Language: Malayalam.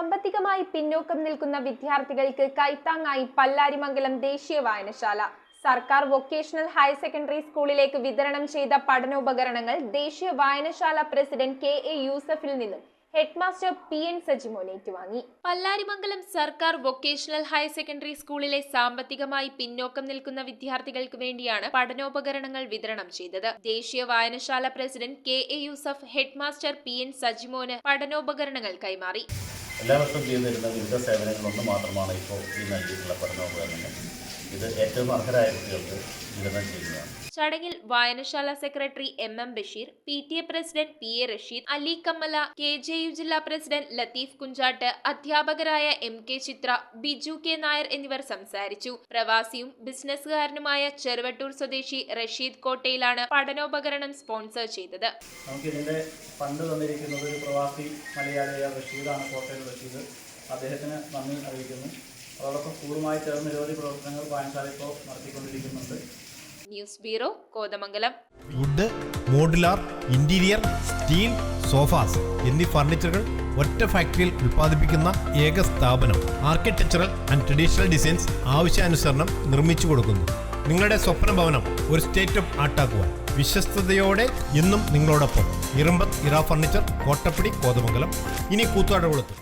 സാമ്പത്തികമായി പിന്നോക്കം നിൽക്കുന്ന വിദ്യാർത്ഥികൾക്ക് കൈത്താങ്ങായി പല്ലാരിമംഗലം ദേശീയ വായനശാല സർക്കാർ വൊക്കേഷണൽ ഹയർ സെക്കൻഡറി സ്കൂളിലേക്ക് വിതരണം ചെയ്ത പഠനോപകരണങ്ങൾ ദേശീയ വായനശാല പ്രസിഡന്റ് കെ.എ. യൂസഫിൽ നിന്നും ഹെഡ്മാസ്റ്റർ പി.എൻ. സജിമോൻ ഏറ്റുവാങ്ങി. പല്ലാരിമംഗലം സർക്കാർ വൊക്കേഷണൽ ഹയർ സെക്കൻഡറി സ്കൂളിലെ സാമ്പത്തികമായി പിന്നോക്കം നിൽക്കുന്ന വിദ്യാർത്ഥികൾക്ക് വേണ്ടിയാണ് പഠനോപകരണങ്ങൾ വിതരണം ചെയ്തത്. ദേശീയ വായനശാല പ്രസിഡന്റ് കെ.എ. യൂസഫ് ഹെഡ്മാസ്റ്റർ പി.എൻ. സജിമോന് പഠനോപകരണങ്ങൾ കൈമാറി. എല്ലാ വർഷവും ചെയ്തു തരുന്ന വിവിധ സേവനങ്ങളൊന്നും മാത്രമാണ് ഇപ്പോൾ ഈ നൽകിയിട്ടുള്ള പഠനോപകരണങ്ങൾ. ഇത് ഏറ്റവും അർഹരായ കുട്ടികൾക്ക് വിതരണം ചെയ്യുന്നതാണ്. ചടങ്ങിൽ വായനശാല secretary M Basheer, PTA president P.A. Rasheed, Ali Kammala, KJU ജില്ലാ പ്രസിഡന്റ് ലത്തീഫ് കുഞ്ചാട്ട്, അധ്യാപകരായ MK ചിത്ര, ബിജു K. നായർ എന്നിവർ സംസാരിച്ചു. പ്രവാസിയും ബിസിനസ്സുകാരനുമായ ചെറുവട്ടൂർ സ്വദേശി റഷീദ് കോട്ടയിലാണ് പഠനോപകരണം സ്പോൺസർ ചെയ്തത്. നമുക്കിതിന്റെ ഫണ്ട് തന്നിരിക്കുന്നത് ഒരു പ്രവാസി മലയാളിയായ റഷീദാണ്, കോട്ടയിൽ റഷീദ്. അദ്ദേഹത്തിന് നന്ദി അറിയിക്കുന്നു. അതോടൊപ്പം സ്കൂളുമായി ചേർന്ന് നിരവധി പ്രവർത്തനങ്ങൾ വായനശാല ഇപ്പോൾ നടത്തിക്കൊണ്ടിരിക്കുന്നുണ്ട്. News bureau, Kothamangalam. Wood, modular, interior, steel, sofas എന്നീ ഫർണിച്ചറുകൾ ഒറ്റ ഫാക്ടറിയിൽ ഉൽപ്പാദിപ്പിക്കുന്ന ഏക സ്ഥാപനം. ആർക്കിടെക്ചറൽ ആൻഡ് ട്രഡീഷണൽ ഡിസൈൻസ് ആവശ്യാനുസരണം നിർമ്മിച്ചു കൊടുക്കുന്നു. നിങ്ങളുടെ സ്വപ്ന ഭവനം ഒരു സ്റ്റേറ്റ് ഓഫ് ആർട്ടാക്കുവാൻ വിശ്വസ്തയോടെ എന്നും നിങ്ങളോടൊപ്പം. ഇറമ്പത്ത് ഇറ ഫർണിച്ചർ, കോട്ടപ്പടി, കോതമംഗലം. ഇനി കൂത്താട്ടുകുളത്ത്.